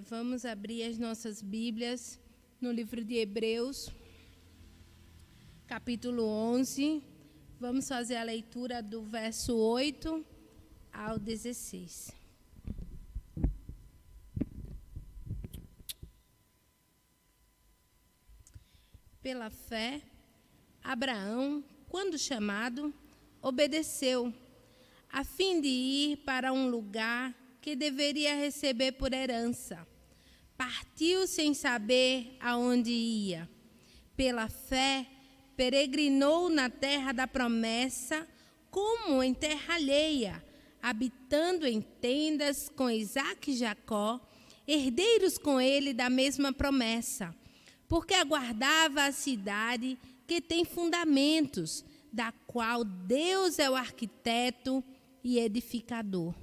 Vamos abrir as nossas Bíblias no livro de Hebreus, capítulo 11. Vamos fazer a leitura do verso 8 ao 16. Pela fé, Abraão, quando chamado, obedeceu, a fim de ir para um lugar que deveria receber por herança. Partiu sem saber aonde ia. Pela fé, peregrinou na terra da promessa, como em terra alheia, habitando em tendas com Isaque e Jacó, herdeiros com ele da mesma promessa, porque aguardava a cidade que tem fundamentos, da qual Deus é o arquiteto e edificador.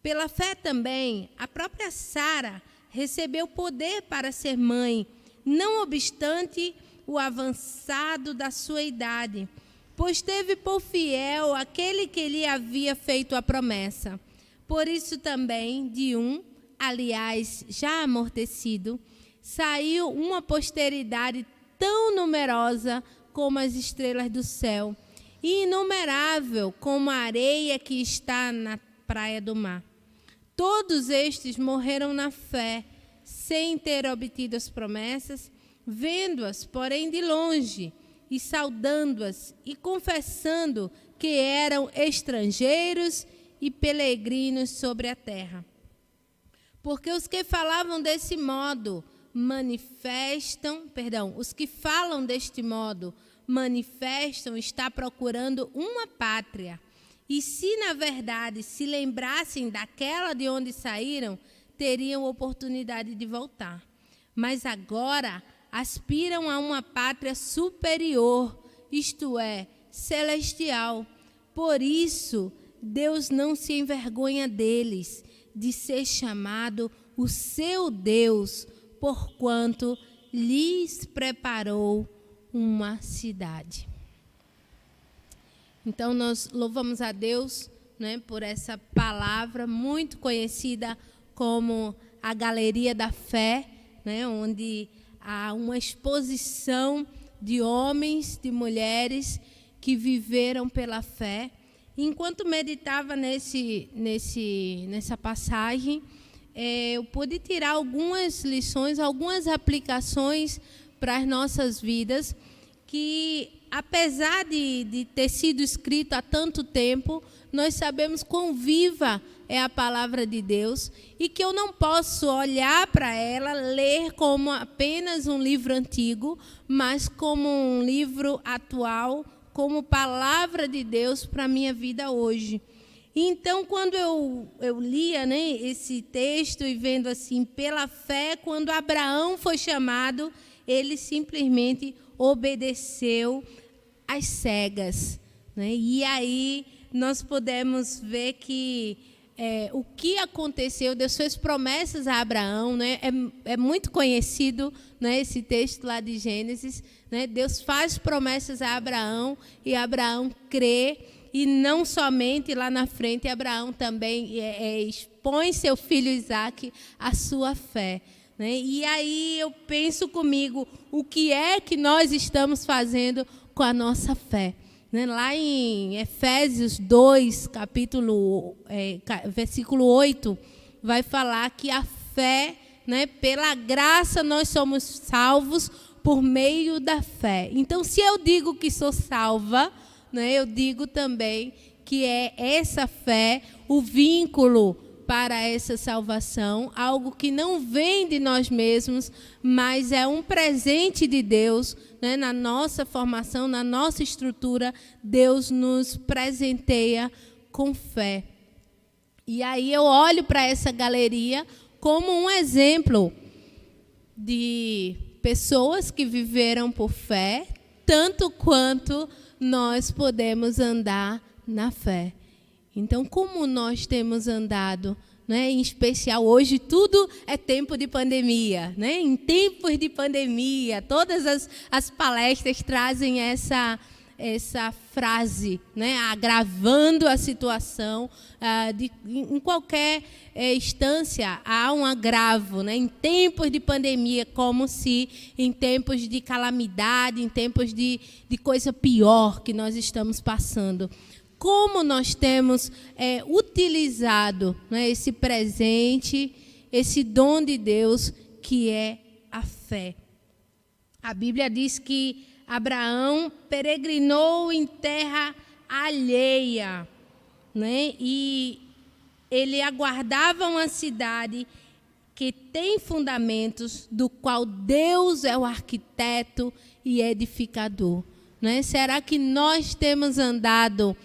Pela fé também, a própria Sara recebeu poder para ser mãe, não obstante o avançado da sua idade, pois teve por fiel aquele que lhe havia feito a promessa. Por isso também, de um, aliás, já amortecido, saiu uma posteridade tão numerosa como as estrelas do céu, e inumerável como a areia que está na praia do mar. Todos estes morreram na fé, sem ter obtido as promessas, vendo-as, porém, de longe, e saudando-as, e confessando que eram estrangeiros e peregrinos sobre a terra. Porque os que falavam desse modo os que falam deste modo manifestam estar procurando uma pátria. E se, na verdade, se lembrassem daquela de onde saíram, teriam oportunidade de voltar. Mas agora aspiram a uma pátria superior, isto é, celestial. Por isso, Deus não se envergonha deles, de ser chamado o seu Deus, porquanto lhes preparou uma cidade. Então, nós louvamos a Deus, né, por essa palavra muito conhecida como a Galeria da Fé, né, onde há uma exposição de homens, de mulheres que viveram pela fé. Enquanto meditava nessa passagem, eu pude tirar algumas lições, algumas aplicações para as nossas vidas, que apesar de ter sido escrito há tanto tempo, nós sabemos quão viva é a palavra de Deus e que eu não posso olhar para ela, ler como apenas um livro antigo, mas como um livro atual, como palavra de Deus para a minha vida hoje. Então, quando eu lia, né, esse texto e vendo assim, pela fé, quando Abraão foi chamado, ele simplesmente obedeceu às cegas, né? E aí nós podemos ver que o que aconteceu, Deus fez promessas a Abraão, né? É muito conhecido, né, esse texto lá de Gênesis, né? Deus faz promessas a Abraão e Abraão crê, e não somente lá na frente, Abraão também expõe seu filho Isaque à sua fé. E aí eu penso comigo, o que é que nós estamos fazendo com a nossa fé? Lá em Efésios 2, versículo 8, vai falar que a fé, né, pela graça nós somos salvos por meio da fé. Então, se eu digo que sou salva, né, eu digo também que é essa fé o vínculo para essa salvação, algo que não vem de nós mesmos, mas é um presente de Deus, né? Na nossa formação, na nossa estrutura, Deus nos presenteia com fé. E aí eu olho para essa galeria como um exemplo de pessoas que viveram por fé, tanto quanto nós podemos andar na fé. Então, como nós temos andado, né? Em especial, hoje tudo é tempo de pandemia, né? Em tempos de pandemia, todas as palestras trazem essa frase, né, agravando a situação. Em qualquer instância há um agravo, né, em tempos de pandemia, como se em tempos de calamidade, em tempos de coisa pior que nós estamos passando. Como nós temos utilizado, né, esse presente, esse dom de Deus que é a fé. A Bíblia diz que Abraão peregrinou em terra alheia, né? E ele aguardava uma cidade que tem fundamentos, do qual Deus é o arquiteto e edificador, né? Será que nós temos andado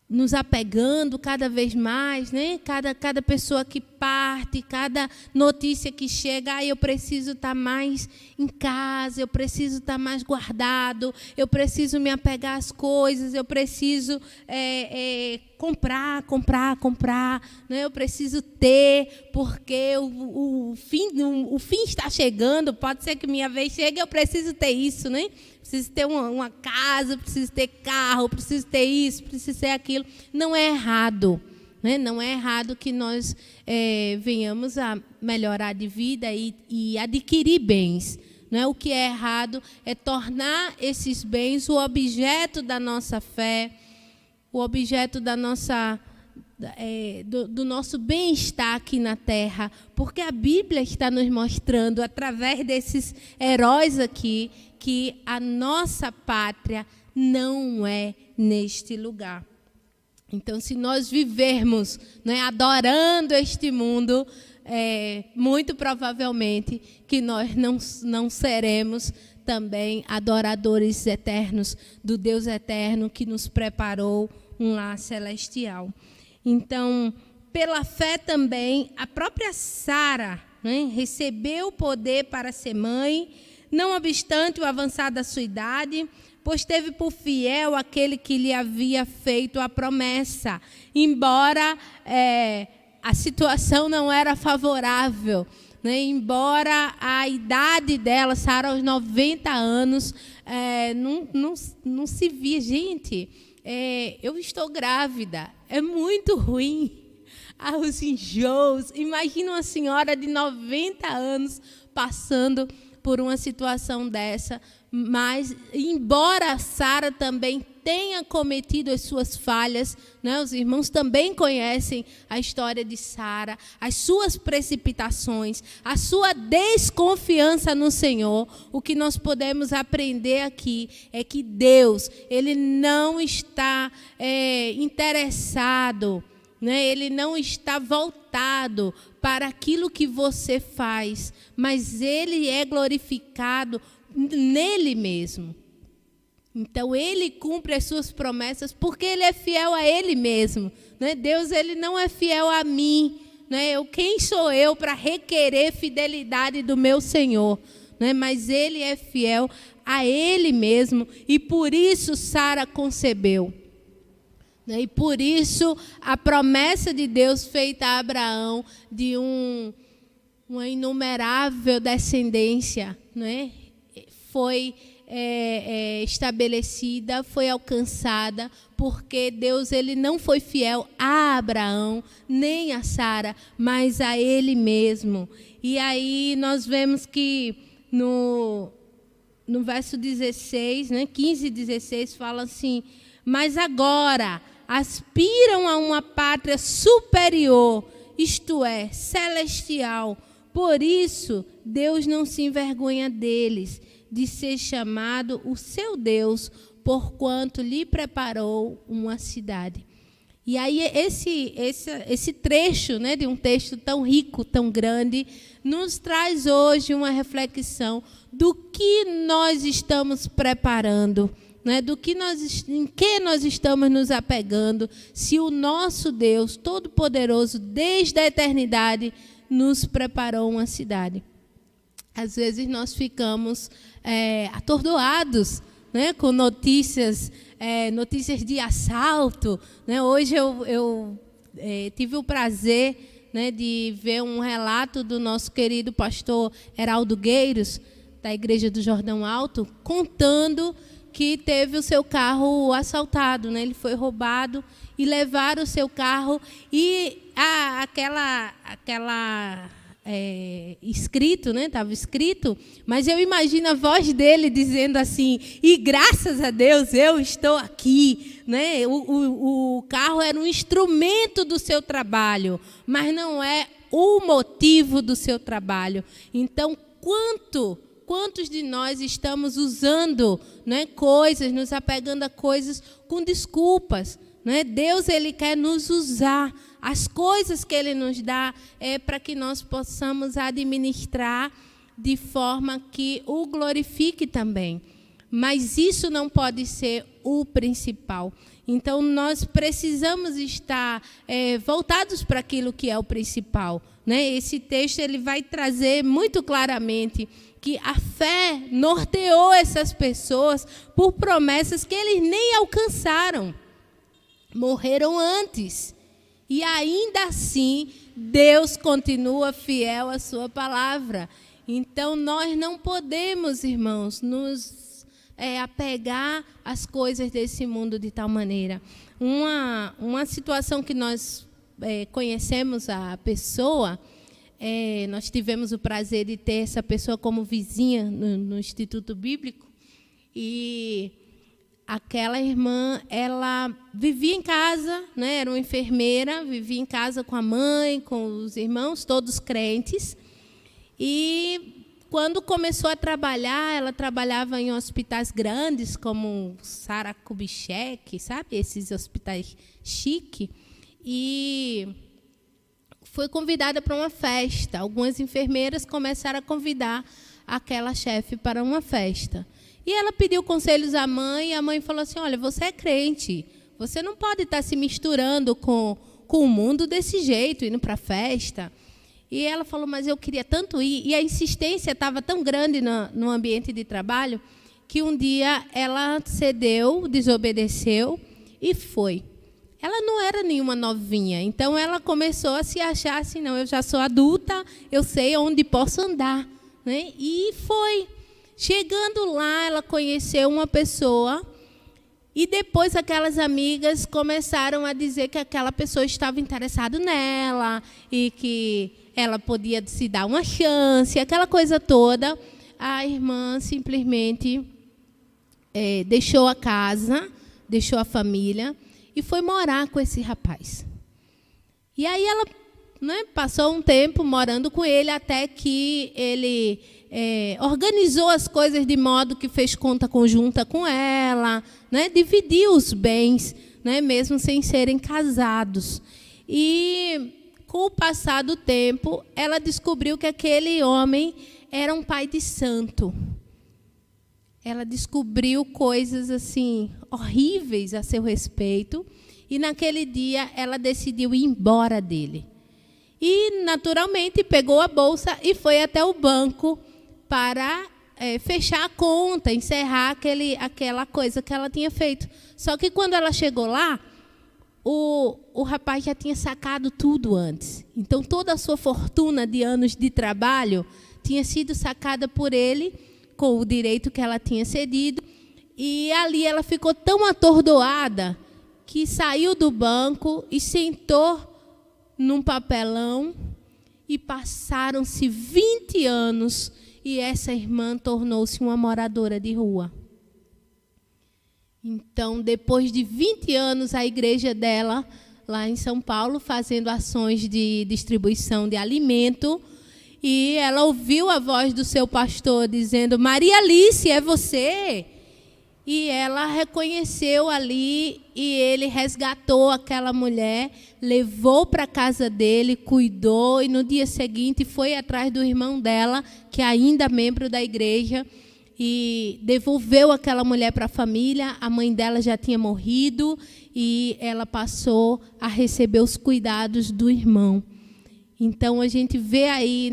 nos apegando cada vez mais, né? Cada pessoa que parte, cada notícia que chega, eu preciso estar mais em casa, eu preciso estar mais guardado, eu preciso me apegar às coisas, eu preciso comprar, né? Eu preciso ter, porque o fim está chegando, pode ser que minha vez chegue, eu preciso ter isso, né? Preciso ter uma casa, preciso ter carro, preciso ter isso, preciso ter aquilo. Não é errado, né? Não é errado que nós venhamos a melhorar de vida e adquirir bens. Né? O que é errado é tornar esses bens o objeto da nossa fé, o objeto da nossa, do nosso bem-estar aqui na terra. Porque a Bíblia está nos mostrando, através desses heróis aqui, que a nossa pátria não é neste lugar. Então, se nós vivermos, né, adorando este mundo, muito provavelmente que nós não seremos também adoradores eternos do Deus eterno que nos preparou um lar celestial. Então, pela fé também, a própria Sara, né, recebeu o poder para ser mãe, não obstante o avançar da sua idade, pois teve por fiel aquele que lhe havia feito a promessa, embora a situação não era favorável, né? Embora a idade dela, Sara, aos 90 anos, não se via. Gente, eu estou grávida, é muito ruim. Os enjoos, imagina uma senhora de 90 anos passando por uma situação dessa, mas embora Sara também tenha cometido as suas falhas, né, os irmãos também conhecem a história de Sara, as suas precipitações, a sua desconfiança no Senhor. O que nós podemos aprender aqui é que Deus, Ele não está interessado, né? Ele não está voltado para aquilo que você faz, mas Ele é glorificado nele mesmo. Então, Ele cumpre as suas promessas porque Ele é fiel a Ele mesmo, né? Deus, Ele não é fiel a mim, né? Quem sou eu para requerer fidelidade do meu Senhor, né? Mas Ele é fiel a Ele mesmo, e por isso Sara concebeu. E por isso a promessa de Deus feita a Abraão de uma inumerável descendência, né, foi estabelecida, foi alcançada, porque Deus, Ele não foi fiel a Abraão, nem a Sara, mas a Ele mesmo. E aí nós vemos que no verso 16, né, 15 e 16, fala assim: mas agora aspiram a uma pátria superior, isto é, celestial. Por isso, Deus não se envergonha deles, de ser chamado o seu Deus, porquanto lhe preparou uma cidade. E aí esse trecho, né, de um texto tão rico, tão grande, nos traz hoje uma reflexão do que nós estamos preparando, né, em que nós estamos nos apegando, se o nosso Deus Todo-Poderoso, desde a eternidade, nos preparou uma cidade. Às vezes nós ficamos atordoados, né, com notícias de assalto, né? Hoje eu tive o prazer, né, de ver um relato do nosso querido pastor Heraldo Gueiros, da Igreja do Jordão Alto, contando que teve o seu carro assaltado, né? Ele foi roubado e levaram o seu carro e escrito, né? Estava escrito, mas eu imagino a voz dele dizendo assim: e graças a Deus eu estou aqui, né? O carro era um instrumento do seu trabalho, mas não é o motivo do seu trabalho. Então, quantos de nós estamos usando, né, coisas, nos apegando a coisas com desculpas, né? Deus, ele quer nos usar. As coisas que ele nos dá é para que nós possamos administrar de forma que o glorifique também. Mas isso não pode ser o principal. Então, nós precisamos estar voltados para aquilo que é o principal, né? Esse texto ele vai trazer muito claramente que a fé norteou essas pessoas por promessas que eles nem alcançaram. Morreram antes. E ainda assim, Deus continua fiel à sua palavra. Então, nós não podemos, irmãos, nos apegar às coisas desse mundo de tal maneira. Uma situação que nós conhecemos a pessoa, nós tivemos o prazer de ter essa pessoa como vizinha no Instituto Bíblico, e aquela irmã, ela vivia em casa, né, era uma enfermeira, vivia em casa com a mãe, com os irmãos, todos crentes. E quando começou a trabalhar, ela trabalhava em hospitais grandes, como Sara Kubitschek, sabe? Esses hospitais chique. E foi convidada para uma festa. Algumas enfermeiras começaram a convidar aquela chefe para uma festa. E ela pediu conselhos à mãe, e a mãe falou assim: olha, você é crente, você não pode estar se misturando com o mundo desse jeito, indo para a festa. E ela falou: mas eu queria tanto ir. E a insistência estava tão grande no ambiente de trabalho, que um dia ela cedeu, desobedeceu e foi. Ela não era nenhuma novinha, então ela começou a se achar assim: não, eu já sou adulta, eu sei onde posso andar, né? E foi. Chegando lá, ela conheceu uma pessoa e depois aquelas amigas começaram a dizer que aquela pessoa estava interessada nela e que ela podia se dar uma chance, aquela coisa toda. A irmã simplesmente deixou a casa, deixou a família e foi morar com esse rapaz. E aí ela, né, passou um tempo morando com ele até que ele organizou as coisas de modo que fez conta conjunta com ela, né, dividiu os bens, né, mesmo sem serem casados. E com o passar do tempo, ela descobriu que aquele homem era um pai de santo. Ela descobriu coisas assim horríveis a seu respeito, e naquele dia ela decidiu ir embora dele. E, naturalmente, pegou a bolsa e foi até o banco para fechar a conta, encerrar aquela coisa que ela tinha feito. Só que quando ela chegou lá, o rapaz já tinha sacado tudo antes. Então, toda a sua fortuna de anos de trabalho tinha sido sacada por ele, com o direito que ela tinha cedido. E ali ela ficou tão atordoada que saiu do banco e sentou num papelão, e passaram-se 20 anos e essa irmã tornou-se uma moradora de rua. Então, depois de 20 anos, a igreja dela, lá em São Paulo, fazendo ações de distribuição de alimento, e ela ouviu a voz do seu pastor dizendo: Maria Alice, é você? E ela reconheceu ali, e ele resgatou aquela mulher, levou para a casa dele, cuidou, e no dia seguinte foi atrás do irmão dela, que ainda é membro da igreja, e devolveu aquela mulher para a família. A mãe dela já tinha morrido, e ela passou a receber os cuidados do irmão. Então, a gente vê aí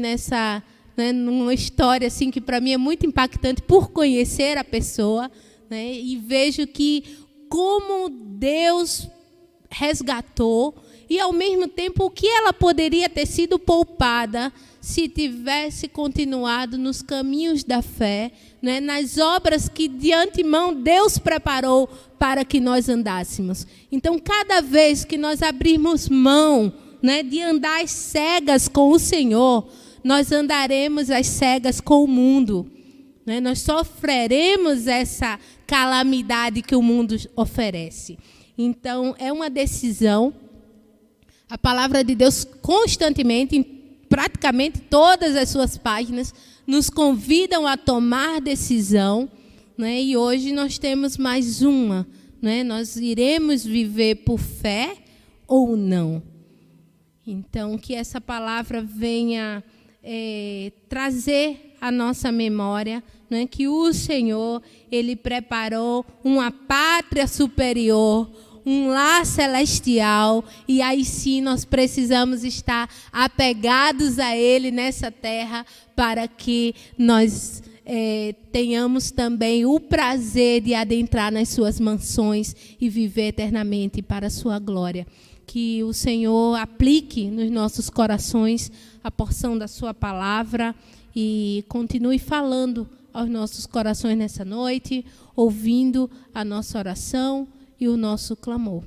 numa história assim, que para mim é muito impactante por conhecer a pessoa, né? E vejo que como Deus resgatou E, ao mesmo tempo, o que ela poderia ter sido poupada se tivesse continuado nos caminhos da fé, né, nas obras que de antemão Deus preparou para que nós andássemos. Então, cada vez que nós abrirmos mão, né, de andar às cegas com o Senhor, nós andaremos às cegas com o mundo. Né? Nós sofreremos essa calamidade que o mundo oferece. Então, é uma decisão. A palavra de Deus constantemente, em praticamente todas as suas páginas, nos convidam a tomar decisão, né? E hoje nós temos mais uma, né? Nós iremos viver por fé ou não. Então, que essa palavra venha trazer à nossa memória, né, que o Senhor, Ele preparou uma pátria superior, um lar celestial, e aí sim nós precisamos estar apegados a Ele nessa terra para que nós tenhamos também o prazer de adentrar nas suas mansões e viver eternamente para a sua glória. Que o Senhor aplique nos nossos corações a porção da sua palavra e continue falando aos nossos corações nessa noite, ouvindo a nossa oração e o nosso clamor.